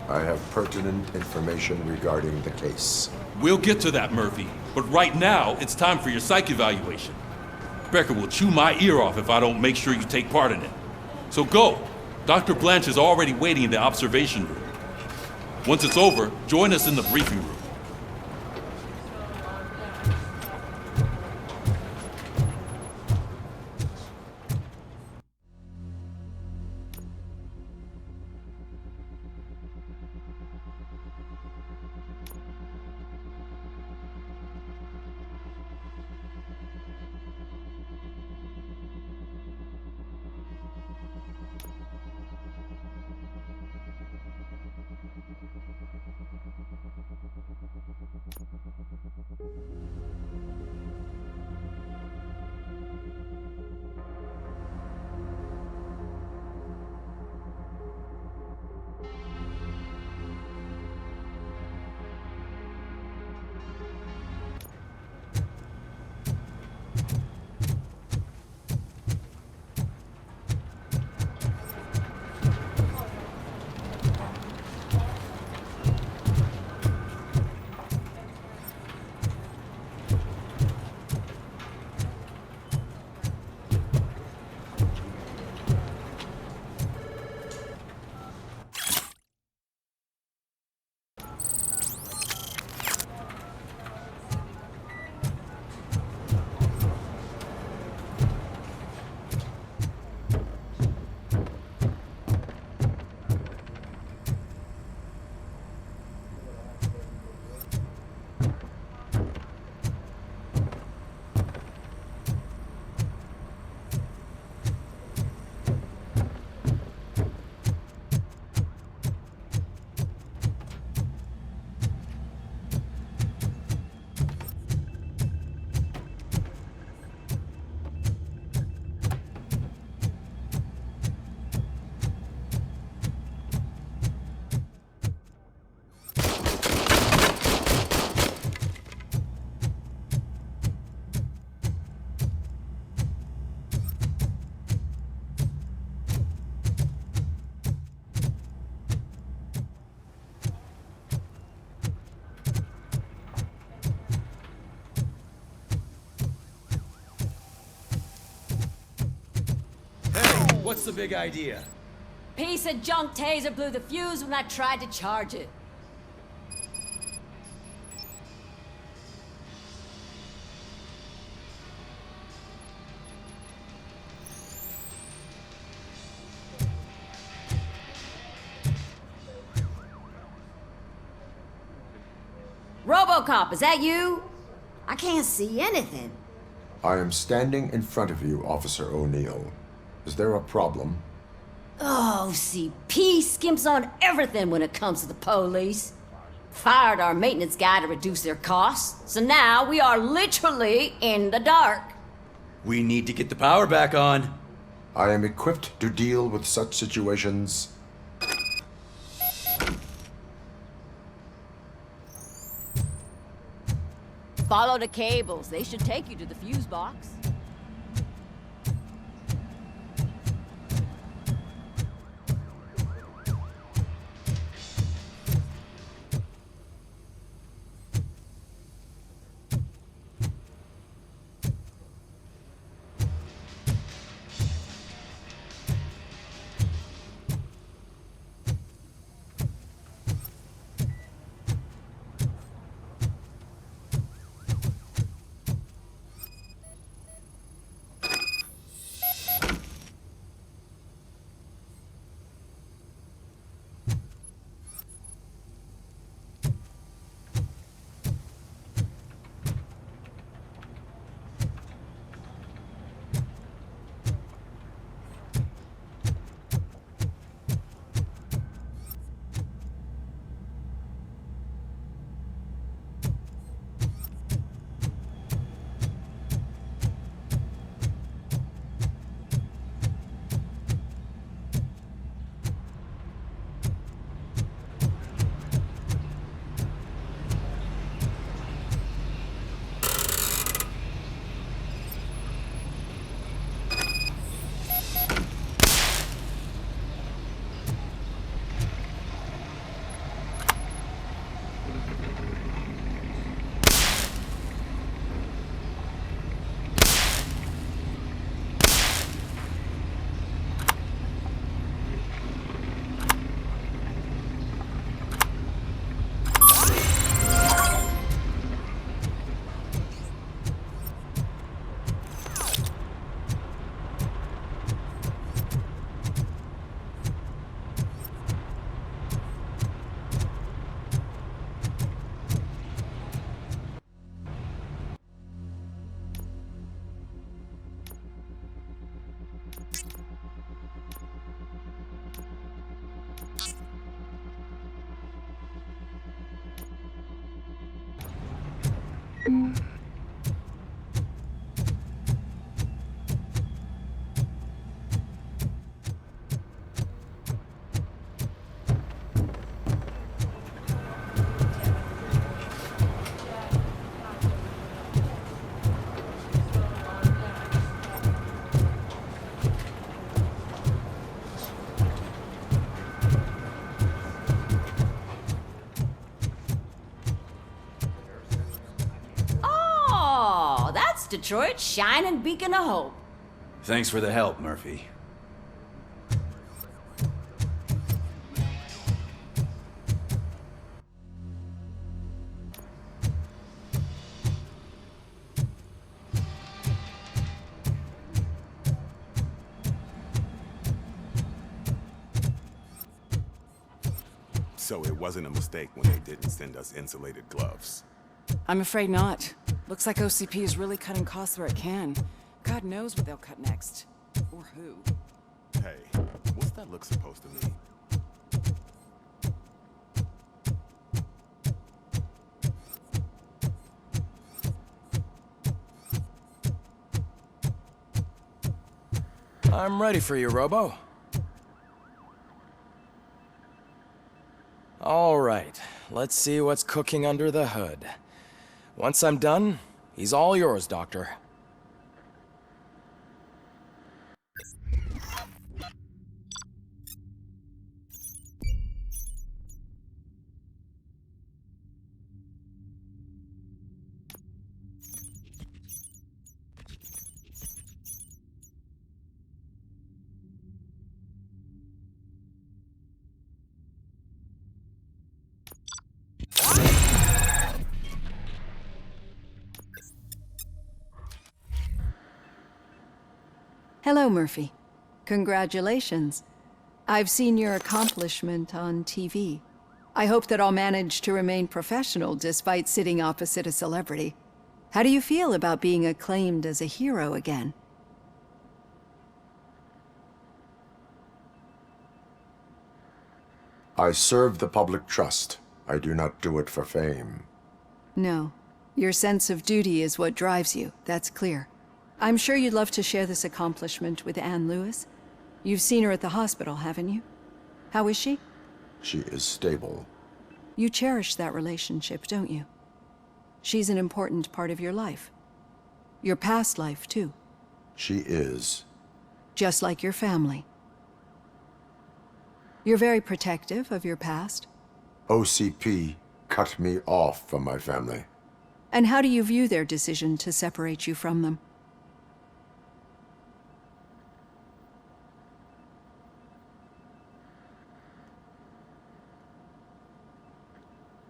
I have pertinent information regarding the case. We'll get to that, Murphy. But right now, it's time for your psych evaluation. Becker will chew my ear off if I don't make sure you take part in it. So go. Dr. Blanche is already waiting in the observation room. Once it's over, join us in the briefing room. What's the big idea? Piece of junk taser blew the fuse when I tried to charge it. RoboCop, is that you? I can't see anything. I am standing in front of you, Officer O'Neill. Is there a problem? Oh, CP skimps on everything when it comes to the police. Fired our maintenance guy to reduce their costs, so now we are literally in the dark. We need to get the power back on. I am equipped to deal with such situations. Follow the cables. They should take you to the fuse box. Oh, that's Detroit's shining beacon of hope. Thanks for the help, Murphy. So it wasn't a mistake when they didn't send us insulated gloves. I'm afraid not. Looks like OCP is really cutting costs where it can. God knows what they'll cut next. Or who. Hey, what's that look supposed to mean? I'm ready for you, Robo. All right, let's see what's cooking under the hood. Once I'm done, he's all yours, Doctor. Hello, Murphy. Congratulations. I've seen your accomplishment on TV. I hope that I'll manage to remain professional despite sitting opposite a celebrity. How do you feel about being acclaimed as a hero again? I serve the public trust. I do not do it for fame. No. Your sense of duty is what drives you, that's clear. I'm sure you'd love to share this accomplishment with Anne Lewis. You've seen her at the hospital, haven't you? How is she? She is stable. You cherish that relationship, don't you? She's an important part of your life. Your past life, too. She is. Just like your family. You're very protective of your past. OCP cut me off from my family. And how do you view their decision to separate you from them?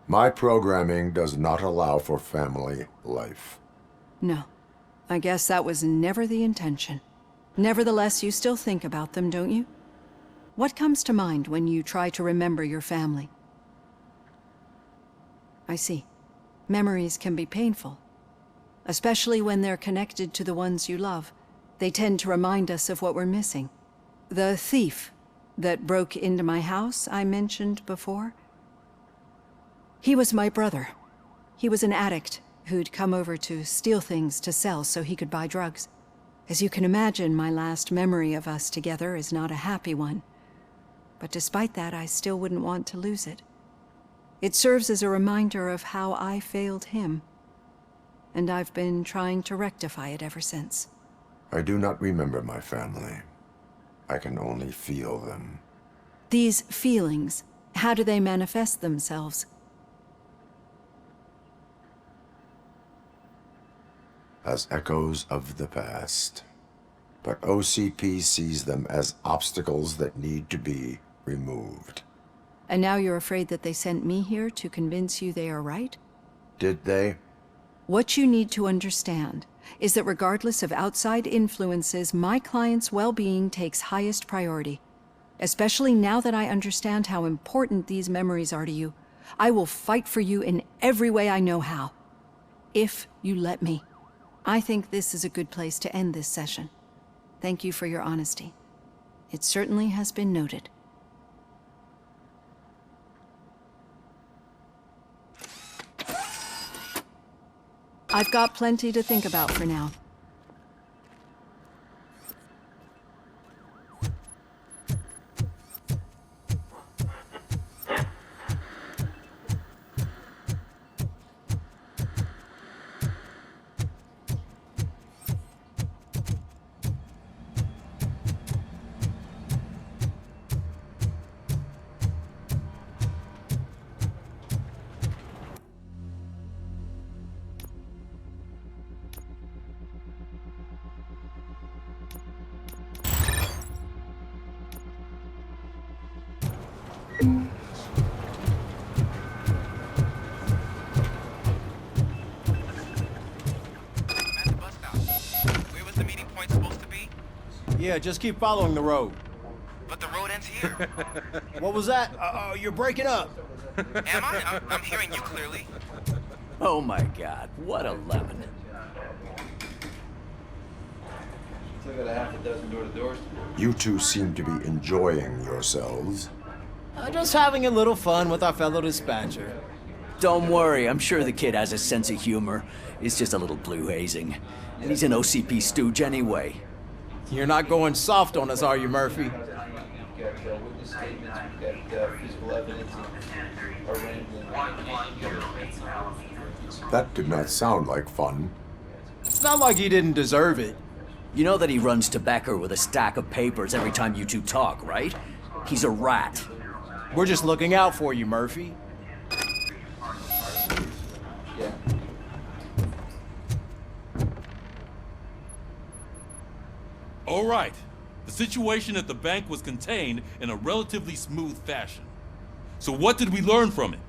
My programming does not allow for family life. No. I guess that was never the intention. Nevertheless, you still think about them, don't you? What comes to mind when you try to remember your family? I see. Memories can be painful. Especially when they're connected to the ones you love. They tend to remind us of what we're missing. The thief that broke into my house I mentioned before? He was my brother. He was an addict who'd come over to steal things to sell so he could buy drugs. As you can imagine, my last memory of us together is not a happy one. But despite that, I still wouldn't want to lose it. It serves as a reminder of how I failed him. And I've been trying to rectify it ever since. I do not remember my family. I can only feel them. These feelings, how do they manifest themselves? As echoes of the past. But OCP sees them as obstacles that need to be removed. And now you're afraid that they sent me here to convince you they are right? Did they? What you need to understand is that regardless of outside influences, my client's well-being takes highest priority. Especially now that I understand how important these memories are to you. I will fight for you in every way I know how. If you let me. I think this is a good place to end this session. Thank you for your honesty. It certainly has been noted. I've got plenty to think about for now. Yeah, just keep following the road. But the road ends here. What was that? You're breaking up. Am I? I'm hearing you clearly. Oh my god, what a lemon. Still got a half a dozen door-to-doors. You two seem to be enjoying yourselves. Just having a little fun with our fellow dispatcher. Don't worry, I'm sure the kid has a sense of humor. It's just a little blue hazing. And he's an OCP stooge anyway. You're not going soft on us, are you, Murphy? We've got witness statements, we've got physical evidence, our rambling. That did not sound like fun. It's not like he didn't deserve it. You know that he runs to Becker with a stack of papers every time you two talk, right? He's a rat. We're just looking out for you, Murphy. Yeah. All right. The situation at the bank was contained in a relatively smooth fashion. So what did we learn from it?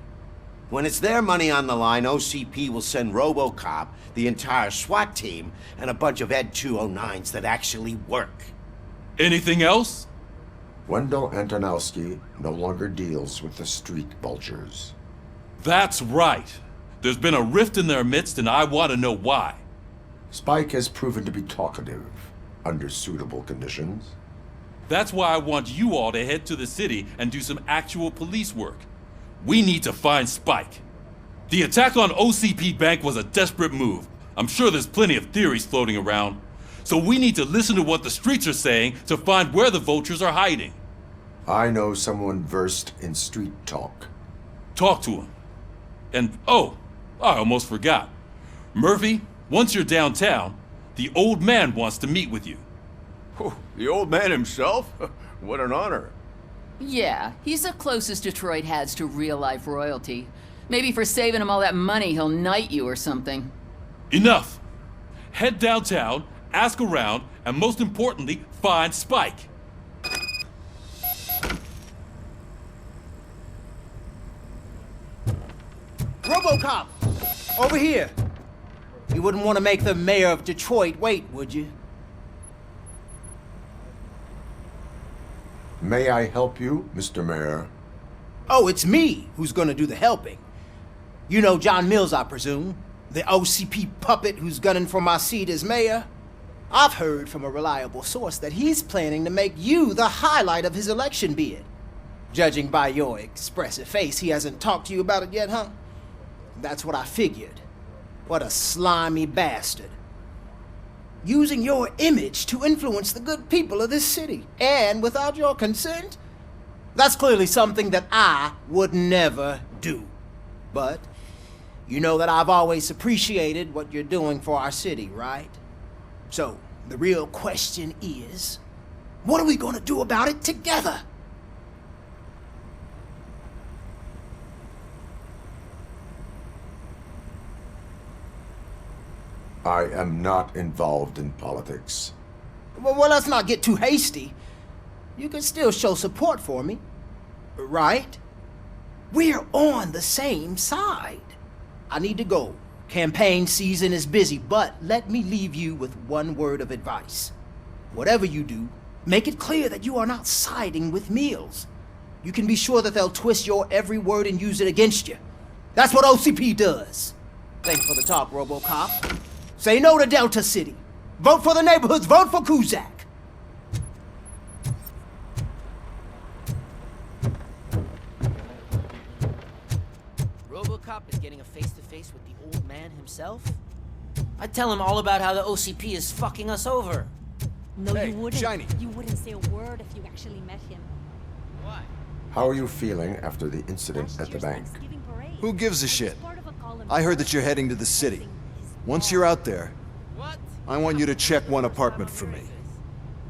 When it's their money on the line, OCP will send RoboCop, the entire SWAT team, and a bunch of Ed 209s that actually work. Anything else? Wendell Antonowski no longer deals with the street vultures. That's right. There's been a rift in their midst, and I want to know why. Spike has proven to be talkative under suitable conditions. That's why I want you all to head to the city and do some actual police work. We need to find Spike. The attack on OCP Bank was a desperate move. I'm sure there's plenty of theories floating around. So we need to listen to what the streets are saying to find where the vultures are hiding. I know someone versed in street talk. Talk to him. And oh, I almost forgot. Murphy, once you're downtown, the old man wants to meet with you. Oh, the old man himself? What an honor. Yeah, he's the closest Detroit has to real-life royalty. Maybe for saving him all that money, he'll knight you or something. Enough! Head downtown, ask around, and most importantly, find Spike. RoboCop! Over here! You wouldn't want to make the mayor of Detroit wait, would you? May I help you, Mr. Mayor? Oh, it's me who's gonna do the helping. You know John Mills, I presume? The OCP puppet who's gunning for my seat as mayor? I've heard from a reliable source that he's planning to make you the highlight of his election bid. Judging by your expressive face, he hasn't talked to you about it yet, huh? That's what I figured. What a slimy bastard. Using your image to influence the good people of this city, and without your consent? That's clearly something that I would never do. But you know that I've always appreciated what you're doing for our city, right? So, the real question is, what are we gonna do about it together? I am not involved in politics. Well, let's not get too hasty. You can still show support for me, right? We're on the same side. I need to go. Campaign season is busy, but let me leave you with one word of advice. Whatever you do, make it clear that you are not siding with Mills. You can be sure that they'll twist your every word and use it against you. That's what OCP does. Thanks for the talk, RoboCop. Say no to Delta City. Vote for the neighborhoods. Vote for Kuzak. RoboCop is getting a face-to-face with the old man himself? I'd tell him all about how the OCP is fucking us over. No, Hey, you wouldn't. Shiny. You wouldn't say a word if you actually met him. Why? How are you feeling after the incident at the bank? Who gives a shit? I heard that you're heading to the city. Once you're out there, I want you to check one apartment for me.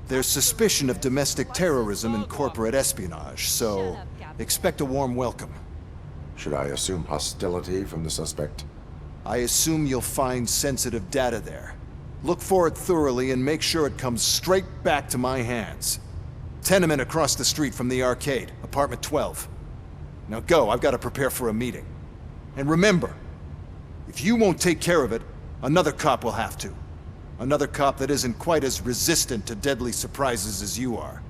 There's suspicion of domestic terrorism and corporate espionage, so expect a warm welcome. Should I assume hostility from the suspect? I assume you'll find sensitive data there. Look for it thoroughly and make sure it comes straight back to my hands. Tenement across the street from the arcade, apartment 12. Now go, I've got to prepare for a meeting. And remember, if you won't take care of it, another cop will have to. Another cop that isn't quite as resistant to deadly surprises as you are.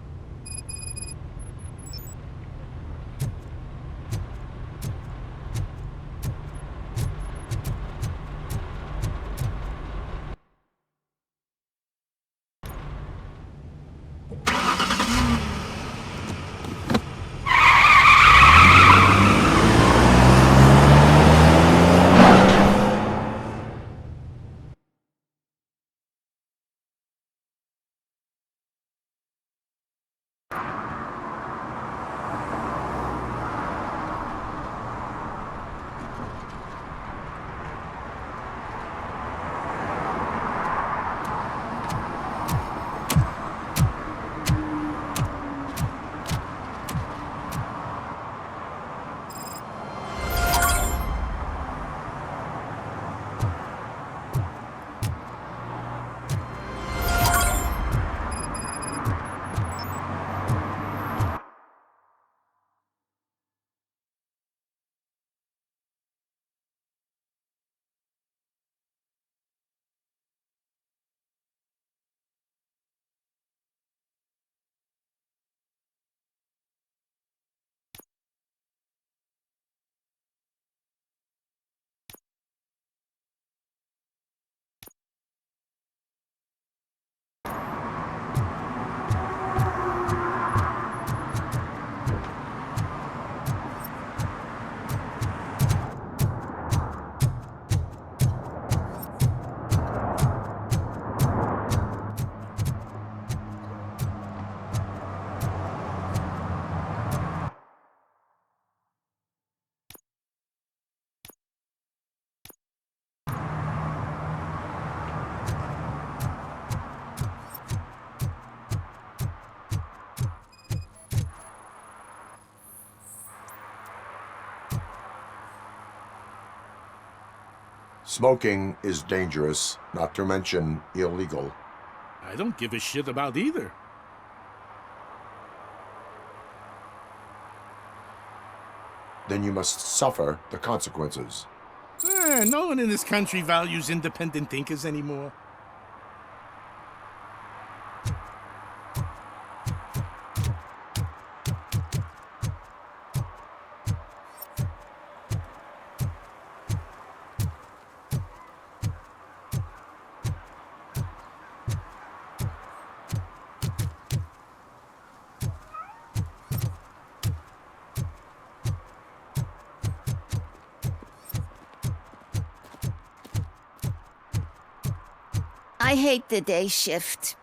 Smoking is dangerous, not to mention illegal. I don't give a shit about either. Then you must suffer the consequences. No one in this country values independent thinkers anymore. I hate the day shift.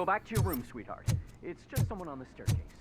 Go back to your room, sweetheart. It's just someone on the staircase.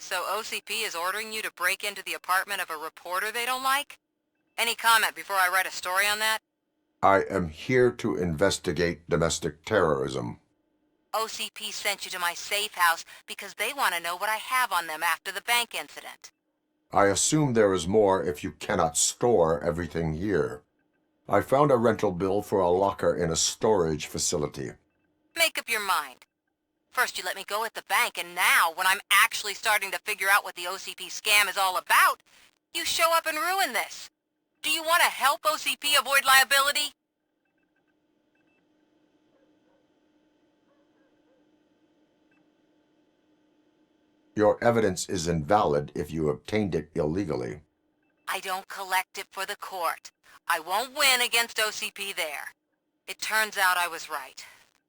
So OCP is ordering you to break into the apartment of a reporter they don't like? Any comment before I write a story on that? I am here to investigate domestic terrorism. OCP sent you to my safe house because they want to know what I have on them after the bank incident. I assume there is more if you cannot store everything here. I found a rental bill for a locker in a storage facility. Make up your mind. First you let me go at the bank, and now, when I'm actually starting to figure out what the OCP scam is all about, you show up and ruin this. Do you want to help OCP avoid liability? Your evidence is invalid if you obtained it illegally. I don't collect it for the court. I won't win against OCP there. It turns out I was right.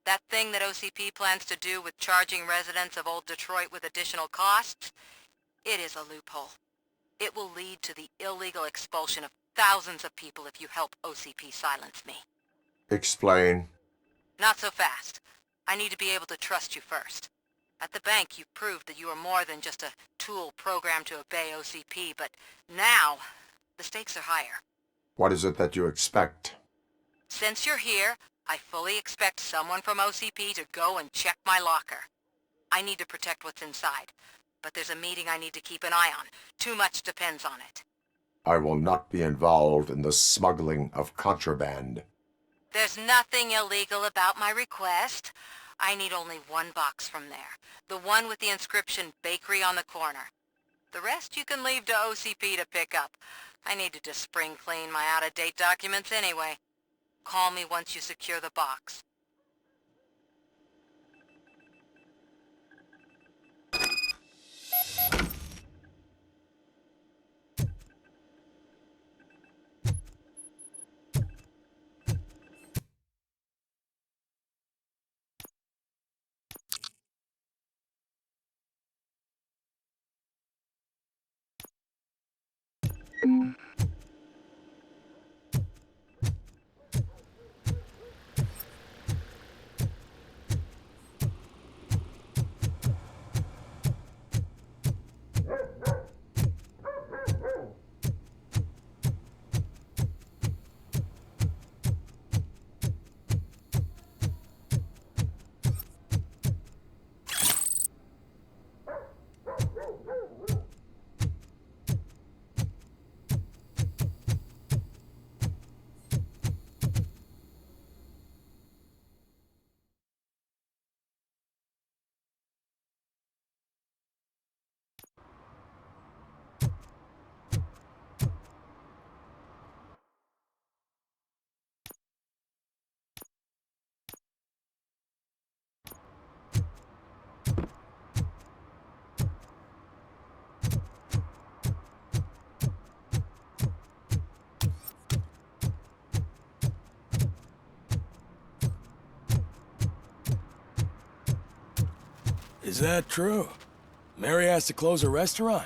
That thing that OCP plans to do with charging residents of Old Detroit with additional costs, it is a loophole. It will lead to the illegal expulsion of thousands of people if you help OCP silence me. Explain. Not so fast. I need to be able to trust you first. At the bank, you proved that you are more than just a tool programmed to obey OCP, but now, the stakes are higher. What is it that you expect? Since you're here, I fully expect someone from OCP to go and check my locker. I need to protect what's inside, but there's a meeting I need to keep an eye on. Too much depends on it. I will not be involved in the smuggling of contraband. There's nothing illegal about my request. I need only one box from there. The one with the inscription Bakery on the corner. The rest you can leave to OCP to pick up. I needed to spring clean my out-of-date documents anyway. Call me once you secure the box. Is that true? Mary has to close her restaurant?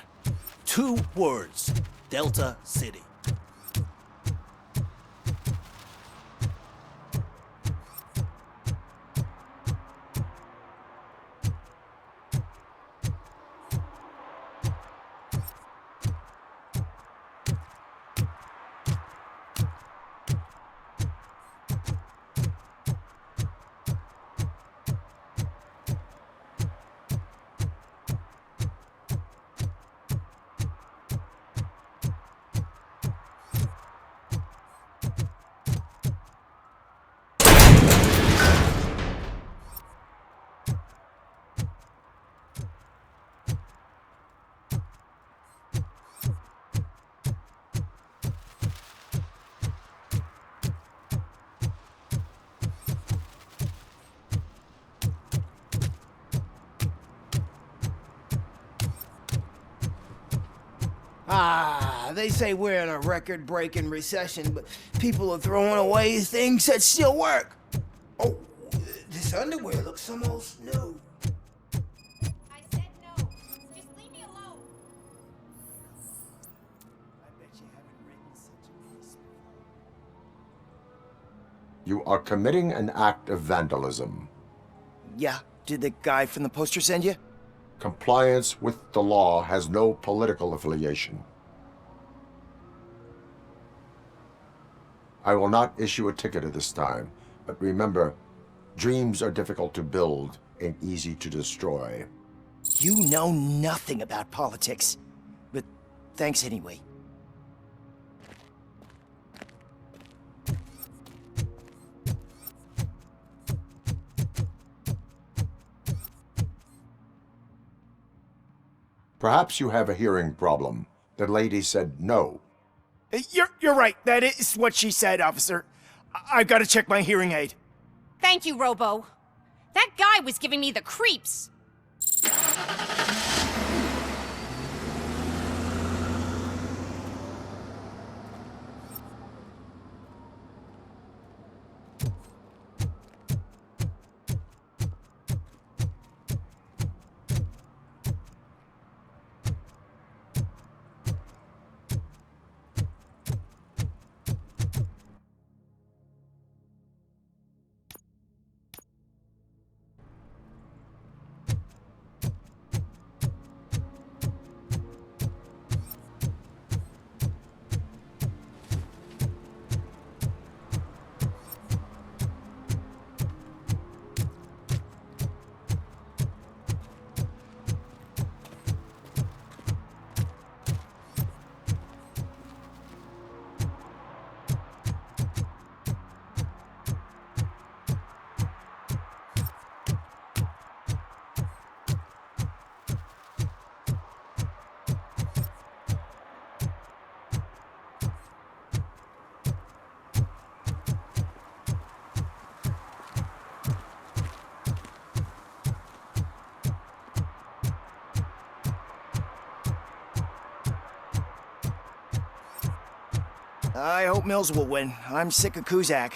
2 words. Delta City. They say we're in a record-breaking recession, but people are throwing away things that still work. Oh, this underwear looks almost new. I said no. Just leave me alone. I bet you haven't written such a piece before. You are committing an act of vandalism. Yeah, did the guy from the poster send you? Compliance with the law has no political affiliation. I will not issue a ticket at this time, but remember, dreams are difficult to build and easy to destroy. You know nothing about politics, but thanks anyway. Perhaps you have a hearing problem. The lady said no. You're right. That is what she said, officer. I've got to check my hearing aid. Thank you, Robo. That guy was giving me the creeps. I hope Mills will win. I'm sick of Kuzak.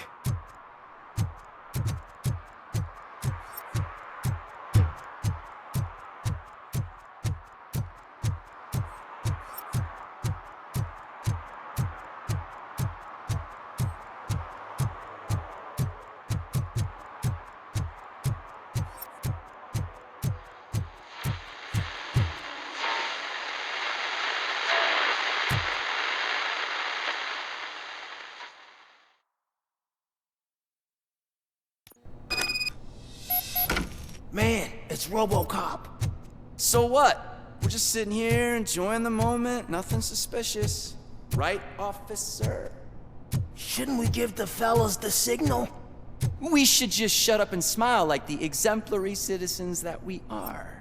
Man, it's RoboCop. So what? We're just sitting here enjoying the moment, nothing suspicious. Right, officer? Shouldn't we give the fellas the signal? We should just shut up and smile like the exemplary citizens that we are.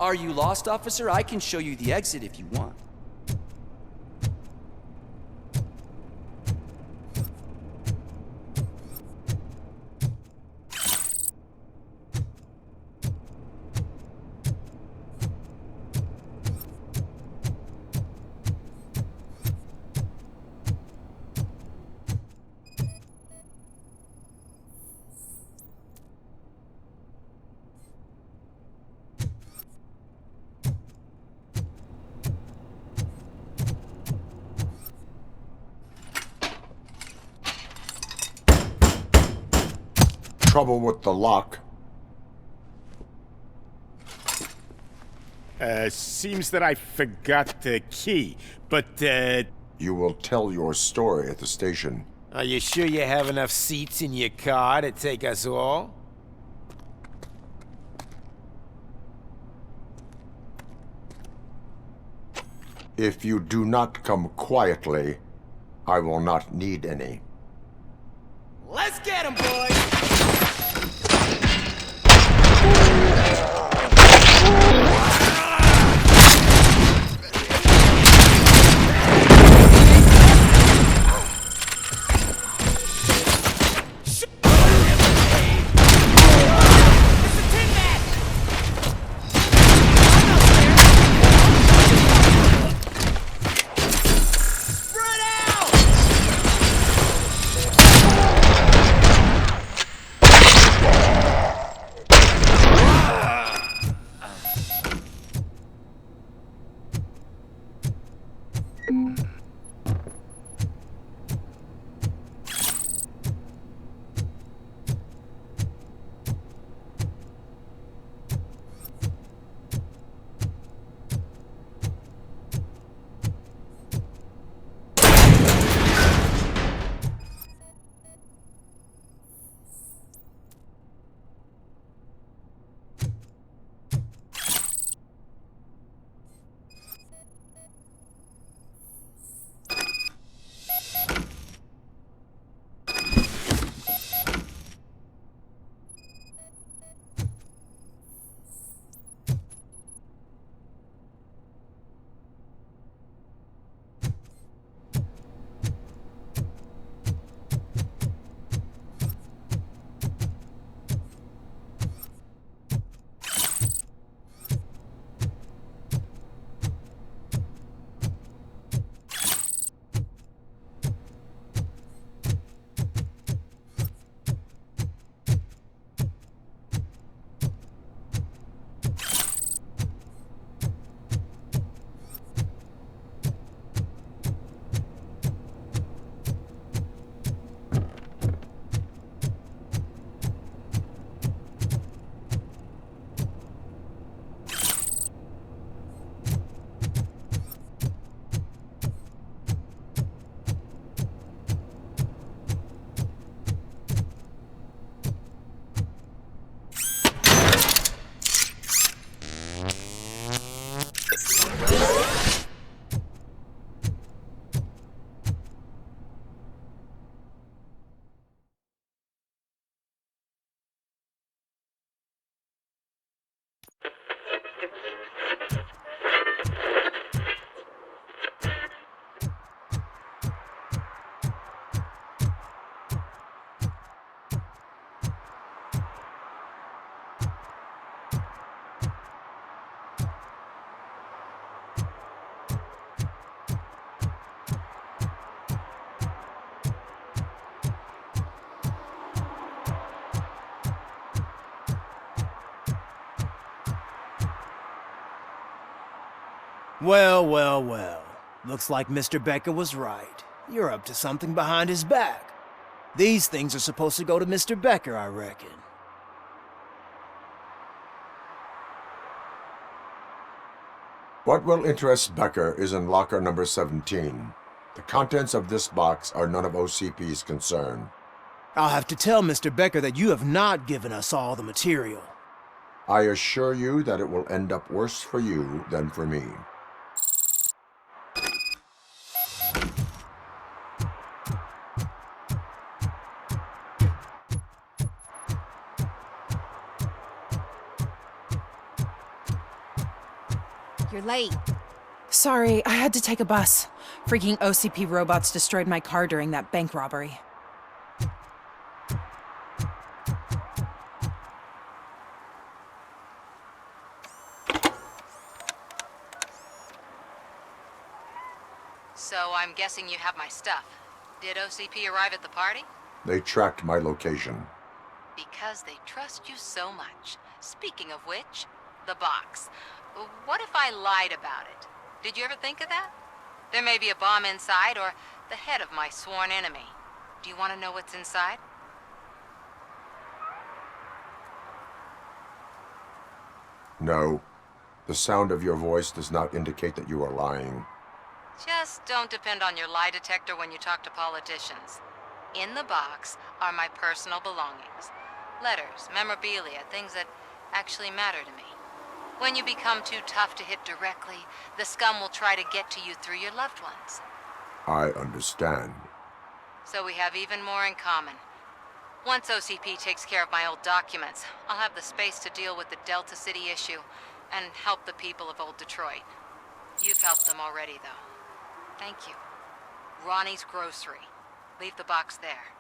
Are you lost, officer? I can show you the exit if you want. Trouble with the lock. Seems that I forgot the key, but, You will tell your story at the station. Are you sure you have enough seats in your car to take us all? If you do not come quietly, I will not need any. Let's get him, boys! Well, well, well. Looks like Mr. Becker was right. You're up to something behind his back. These things are supposed to go to Mr. Becker, I reckon. What will interest Becker is in locker number 17. The contents of this box are none of OCP's concern. I'll have to tell Mr. Becker that you have not given us all the material. I assure you that it will end up worse for you than for me. You're late. Sorry, I had to take a bus. Freaking OCP robots destroyed my car during that bank robbery. So I'm guessing you have my stuff. Did OCP arrive at the party? They tracked my location. Because they trust you so much. Speaking of which, the box. What if I lied about it? Did you ever think of that? There may be a bomb inside or the head of my sworn enemy. Do you want to know what's inside? No. The sound of your voice does not indicate that you are lying. Just don't depend on your lie detector when you talk to politicians. In the box are my personal belongings. Letters, memorabilia, things that actually matter to me. When you become too tough to hit directly, the scum will try to get to you through your loved ones. I understand. So we have even more in common. Once OCP takes care of my old documents, I'll have the space to deal with the Delta City issue and help the people of Old Detroit. You've helped them already, though. Thank you. Ronnie's Grocery. Leave the box there.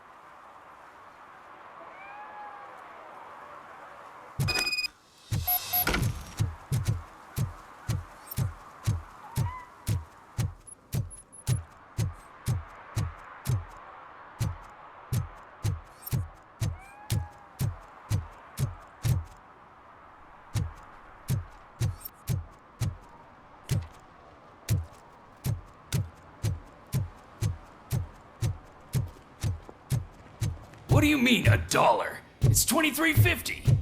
What do you mean, $1? It's $23.50.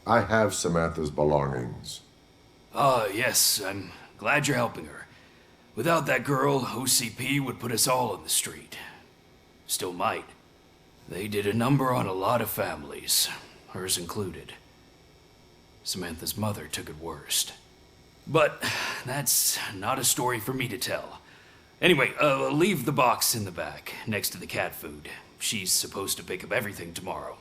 I have Samantha's belongings. Ah, yes, I'm glad you're helping her. Without that girl, OCP would put us all on the street. Still might. They did a number on a lot of families, hers included. Samantha's mother took it worst. But that's not a story for me to tell. Anyway, leave the box in the back, next to the cat food. She's supposed to pick up everything tomorrow.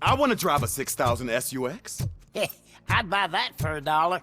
I want to drive a 6000 SUX. I'd buy that for $1.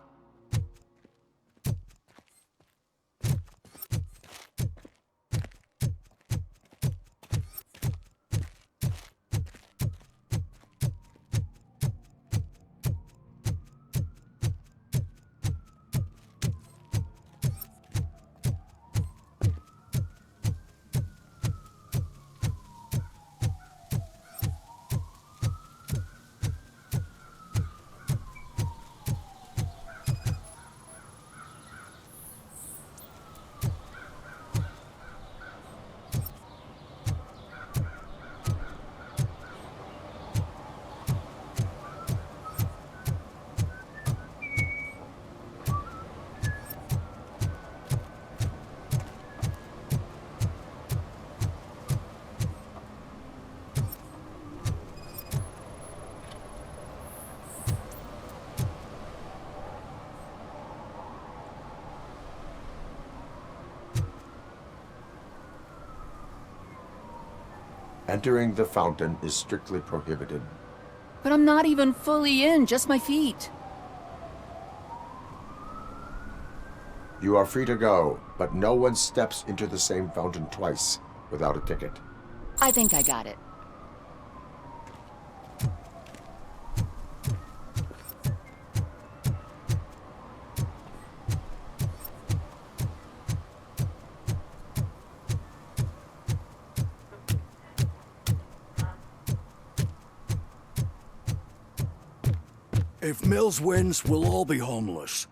Entering the fountain is strictly prohibited. But I'm not even fully in, just my feet. You are free to go, but no one steps into the same fountain twice without a ticket. I think I got it. If Mills wins, we'll all be homeless.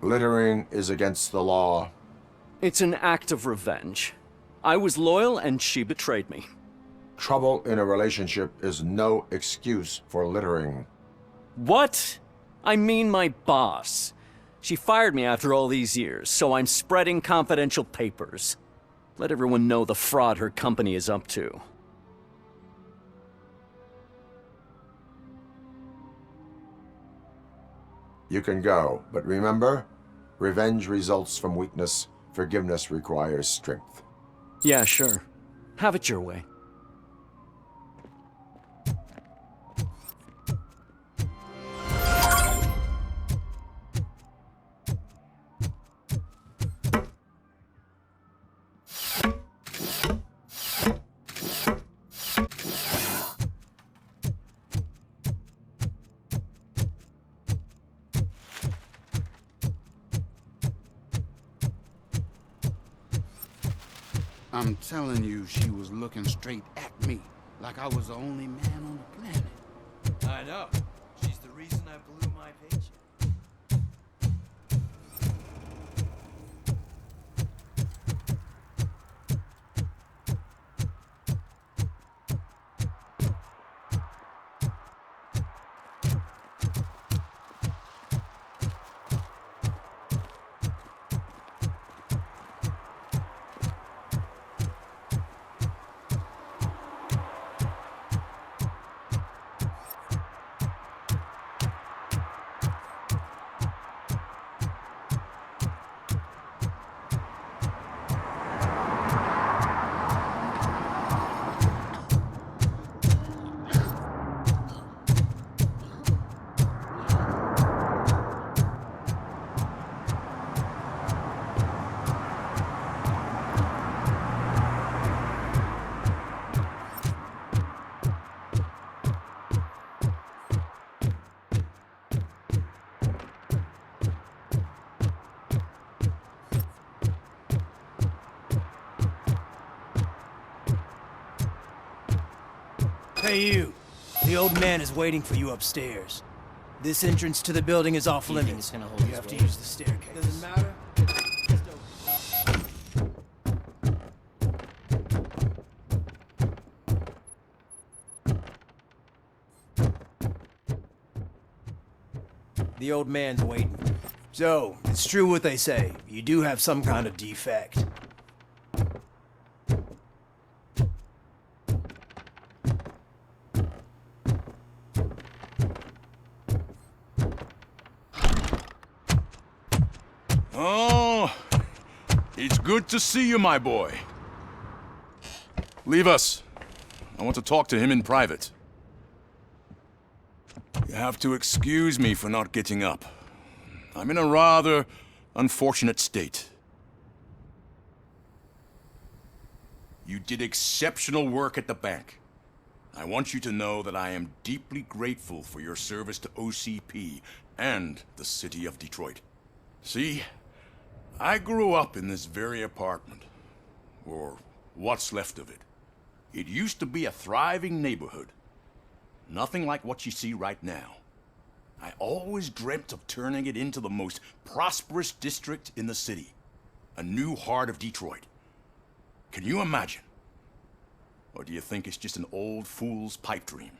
Littering is against the law. It's an act of revenge. I was loyal and she betrayed me. Trouble in a relationship is no excuse for littering. What? I mean my boss. She fired me after all these years, so I'm spreading confidential papers. Let everyone know the fraud her company is up to. You can go, but remember, revenge results from weakness. Forgiveness requires strength. Yeah, sure. Have it your way. I'm telling you, she was looking straight at me, like I was the only man on the planet. I know. She's the reason I blew my paycheck. Hey you, the old man is waiting for you upstairs. This entrance to the building is off limits. You have to use the staircase. Doesn't matter. The old man's waiting. So, it's true what they say. You do have some kind of defect. Oh, it's good to see you, my boy. Leave us. I want to talk to him in private. You have to excuse me for not getting up. I'm in a rather unfortunate state. You did exceptional work at the bank. I want you to know that I am deeply grateful for your service to OCP and the city of Detroit. See, I grew up in this very apartment, or what's left of it. It used to be a thriving neighborhood. Nothing like what you see right now. I always dreamt of turning it into the most prosperous district in the city. A new heart of Detroit. Can you imagine? Or do you think it's just an old fool's pipe dream?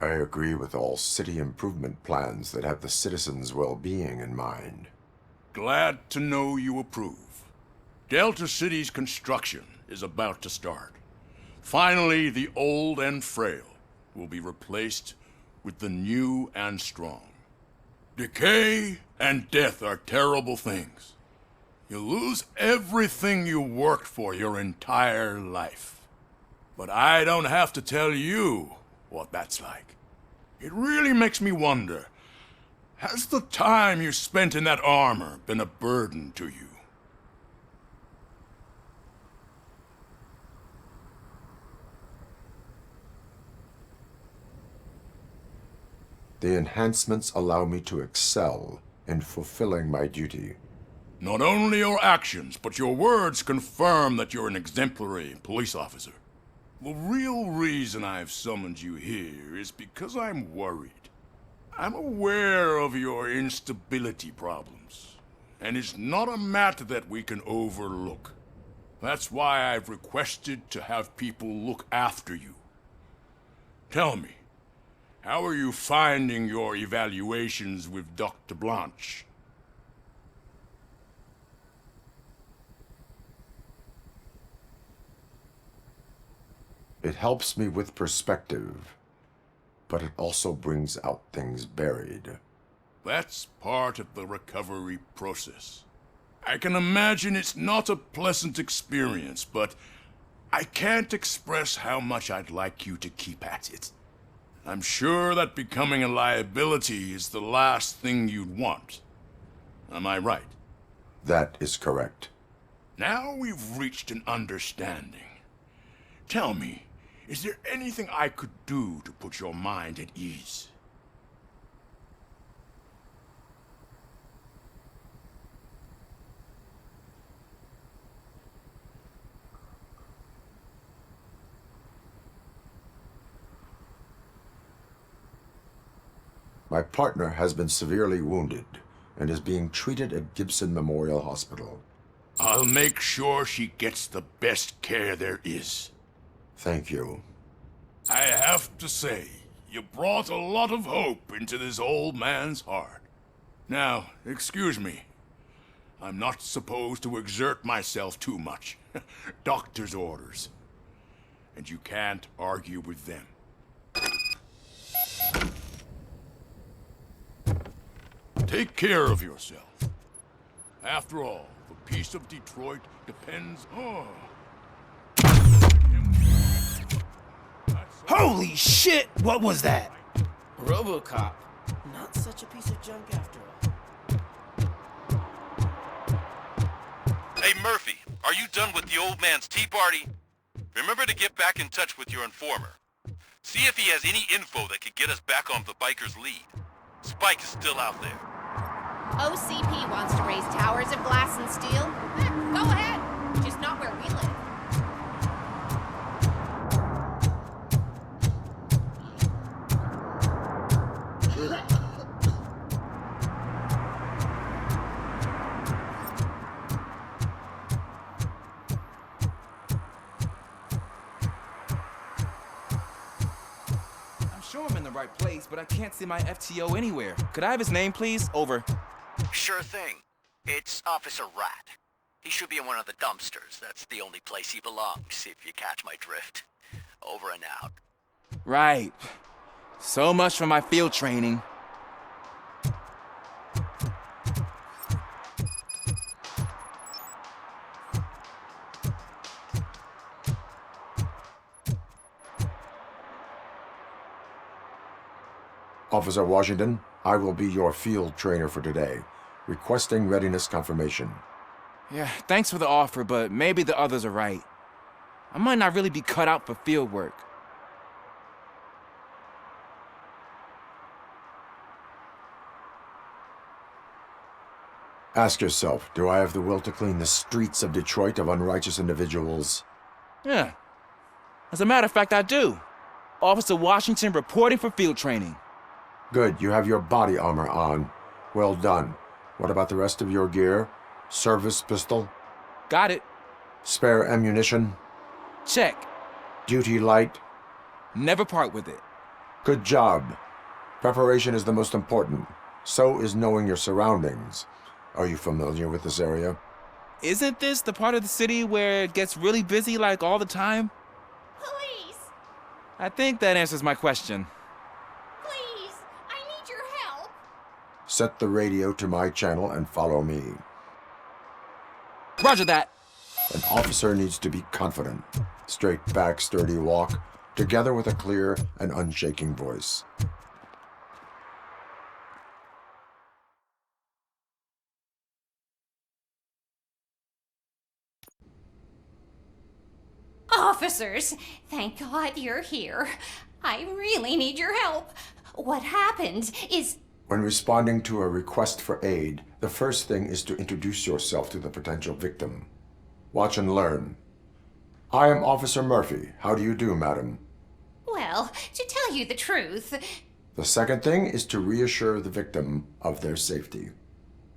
I agree with all city improvement plans that have the citizens' well-being in mind. Glad to know you approve. Delta City's construction is about to start. Finally, the old and frail will be replaced with the new and strong. Decay and death are terrible things. You lose everything you worked for your entire life. But I don't have to tell you what that's like. It really makes me wonder, has the time you spent in that armor been a burden to you? The enhancements allow me to excel in fulfilling my duty. Not only your actions, but your words confirm that you're an exemplary police officer. The real reason I've summoned you here is because I'm worried. I'm aware of your instability problems, and it's not a matter that we can overlook. That's why I've requested to have people look after you. Tell me, how are you finding your evaluations with Dr. Blanche? It helps me with perspective, but it also brings out things buried. That's part of the recovery process. I can imagine it's not a pleasant experience, but I can't express how much I'd like you to keep at it. I'm sure that becoming a liability is the last thing you'd want. Am I right? That is correct. Now we've reached an understanding. Tell me, is there anything I could do to put your mind at ease? My partner has been severely wounded and is being treated at Gibson Memorial Hospital. I'll make sure she gets the best care there is. Thank you. I have to say, you brought a lot of hope into this old man's heart. Now, excuse me. I'm not supposed to exert myself too much. Doctor's orders. And you can't argue with them. Take care of yourself. After all, the peace of Detroit depends on... Holy shit! What was that? RoboCop. Not such a piece of junk after all. Hey, Murphy, are you done with the old man's tea party? Remember to get back in touch with your informer. See if he has any info that could get us back on the biker's lead. Spike is still out there. OCP wants to raise towers of glass and steel. Go ahead. Just not where we live. I'm sure I'm in the right place, but I can't see my FTO anywhere. Could I have his name, please? Over. Sure thing. It's Officer Rat. He should be in one of the dumpsters. That's the only place he belongs, if you catch my drift. Over and out. Right. So much for my field training. Officer Washington, I will be your field trainer for today. Requesting readiness confirmation. Yeah, thanks for the offer, but maybe the others are right. I might not really be cut out for field work. Ask yourself, do I have the will to clean the streets of Detroit of unrighteous individuals? Yeah. As a matter of fact, I do. Officer Washington reporting for field training. Good, you have your body armor on. Well done. What about the rest of your gear? Service pistol? Got it. Spare ammunition? Check. Duty light? Never part with it. Good job. Preparation is the most important. So is knowing your surroundings. Are you familiar with this area? Isn't this the part of the city where it gets really busy like all the time? Police! I think that answers my question. Please! I need your help! Set the radio to my channel and follow me. Roger that. An officer needs to be confident. Straight back, sturdy walk, together with a clear and unshaking voice. Officers, thank God you're here. I really need your help. What happened is... When responding to a request for aid, the first thing is to introduce yourself to the potential victim. Watch and learn. I am Officer Murphy. How do you do, madam? Well, to tell you the truth... The second thing is to reassure the victim of their safety.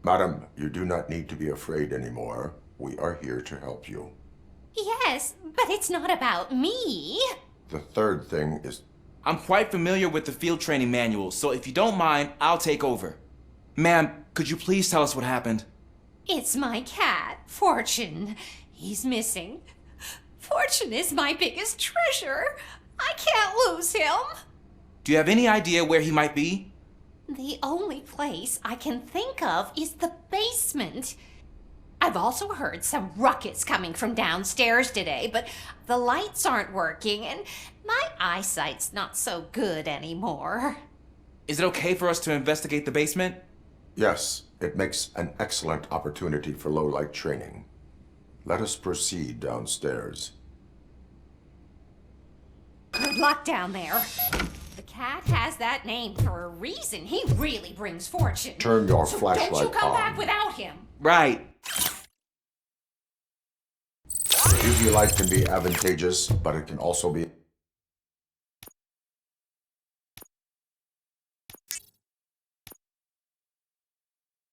Madam, you do not need to be afraid anymore. We are here to help you. Yes, but it's not about me. The third thing is... I'm quite familiar with the field training manual, so if you don't mind, I'll take over. Ma'am, could you please tell us what happened? It's my cat, Fortune. He's missing. Fortune is my biggest treasure. I can't lose him. Do you have any idea where he might be? The only place I can think of is the basement. I've also heard some ruckus coming from downstairs today, but the lights aren't working and my eyesight's not so good anymore. Is it okay for us to investigate the basement? Yes, it makes an excellent opportunity for low-light training. Let us proceed downstairs. Good luck down there. The cat has that name for a reason. He really brings fortune. Turn your So flashlight don't you come on. back without him. Right. UV light can be advantageous, but it can also be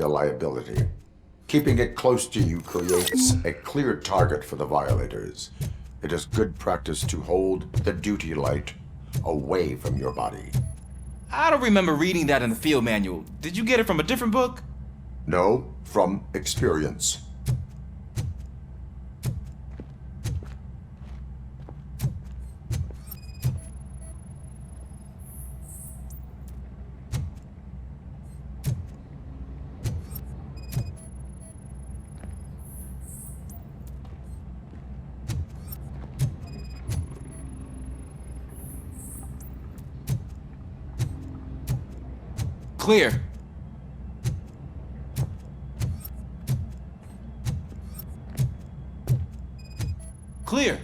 a liability. Keeping it close to you creates a clear target for the violators. It is good practice to hold the duty light away from your body. I don't remember reading that in the field manual. Did you get it from a different book? No, from experience. Clear. Clear.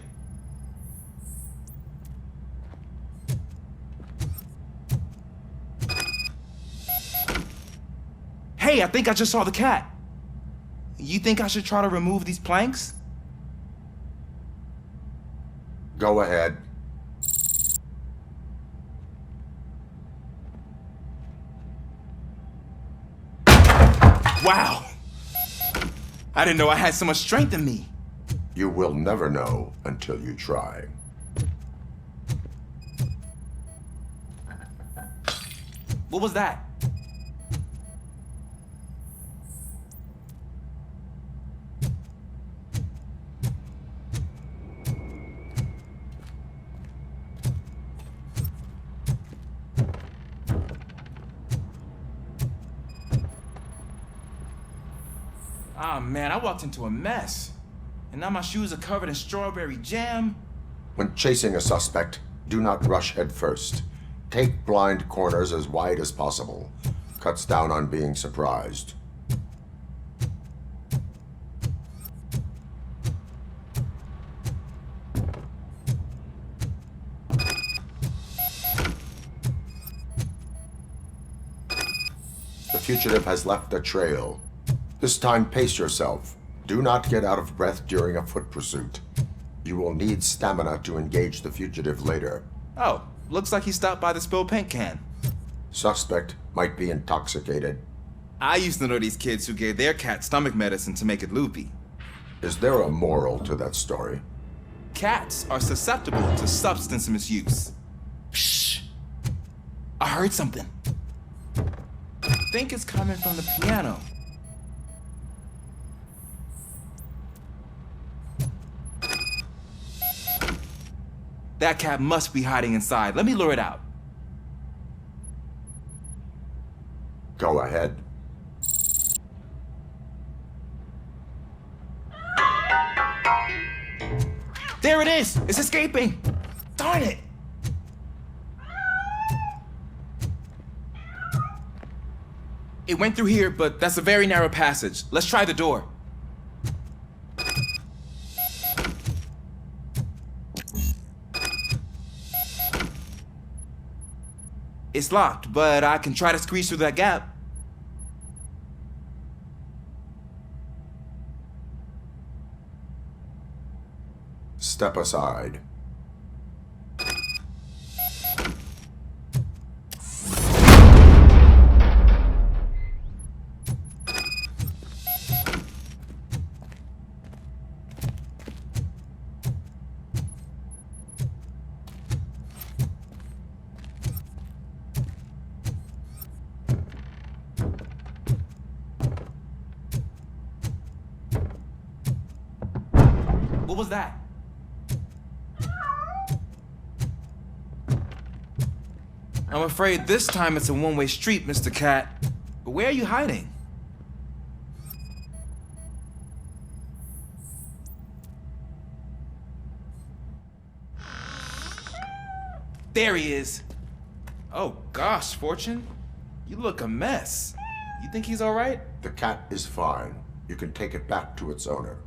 Hey, I think I just saw the cat. You think I should try to remove these planks? Go ahead. Wow! I didn't know I had so much strength in me. You will never know until you try. What was that? Ah, man, I walked into a mess. And now my shoes are covered in strawberry jam. When chasing a suspect, do not rush head first. Take blind corners as wide as possible. Cuts down on being surprised. The fugitive has left a trail. This time, pace yourself. Do not get out of breath during a foot pursuit. You will need stamina to engage the fugitive later. Oh, Looks like he stopped by the spilled paint can. Suspect might be intoxicated. I used to know these kids who gave their cat stomach medicine to make it loopy. Is there a moral to that story? Cats are susceptible to substance misuse. Shh! I heard something. I think it's coming from the piano. That cat must be hiding inside. Let me lure it out. Go ahead. There it is! It's escaping! Darn it! It went through here, but that's a very narrow passage. Let's try the door. It's locked, but I can try to squeeze through that gap. Step aside. What was that? I'm afraid this time it's a one-way street, Mr. Cat. But where are you hiding? There he is. Oh gosh, Fortune. You look a mess. You think he's all right? The cat is fine. You can take it back to its owner.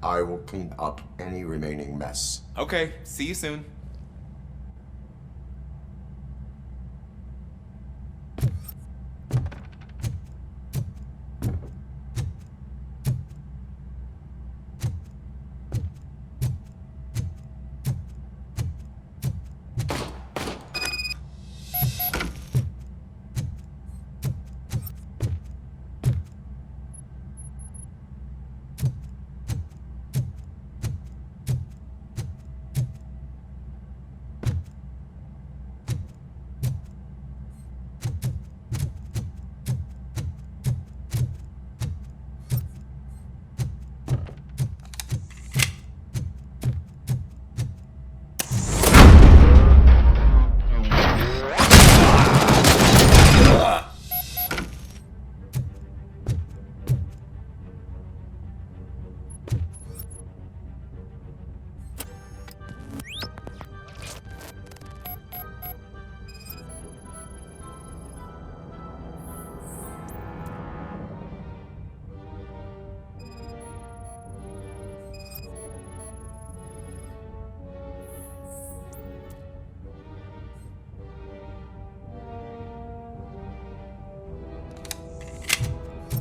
I will clean up any remaining mess. Okay, see you soon.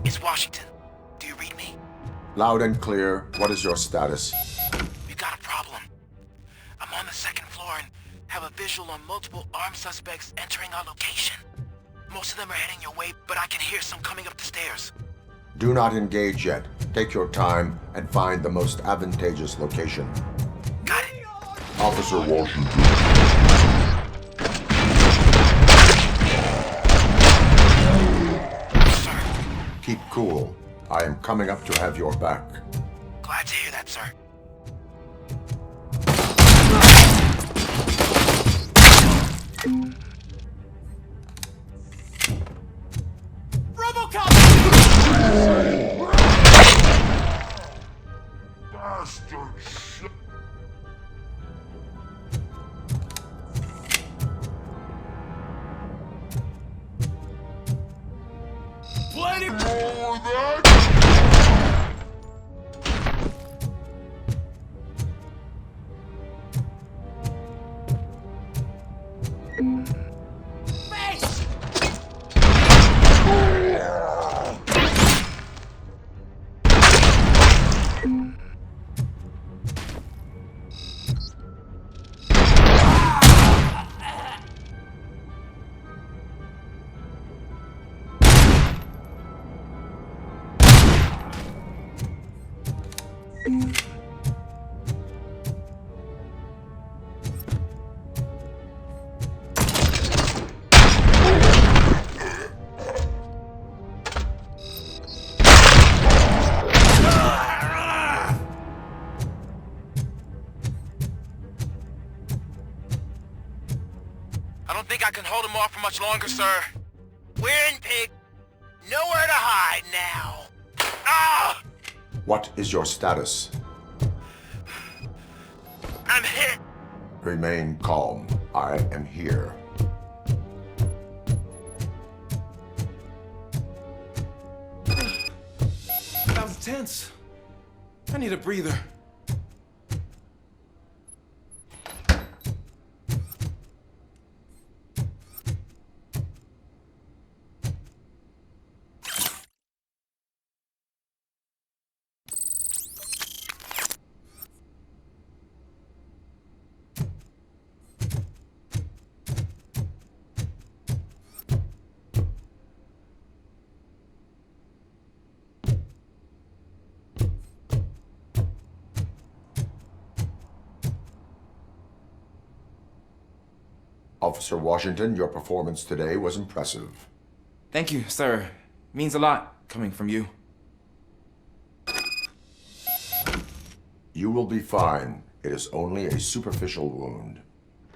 It's Washington. Do you read me? Loud and clear. What is your status? We've got a problem. I'm on the second floor and have a visual on multiple armed suspects entering our location. Most of them are heading your way, but I can hear some coming up the stairs. Do not engage yet. Take your time and find the most advantageous location. Got it. Officer Washington. Keep cool. I am coming up to have your back. Glad to hear that, sir. RoboCop! Bastard shit. Plenty more that. I don't think I can hold him off for much longer, sir. We're in, pig. Nowhere to hide now. Ah! What is your status? I'm hit. Remain calm. I am here. That was tense. I need a breather. Officer Washington, your performance today was impressive. Thank you, sir. Means a lot coming from you. You will be fine. It is only a superficial wound.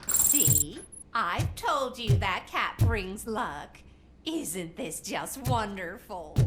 See? I've told you that cat brings luck. Isn't this just wonderful?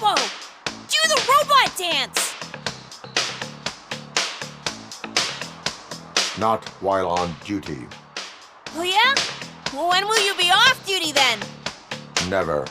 Do the robot dance! Not while on duty. Oh yeah? Well, when will you be off duty then? Never.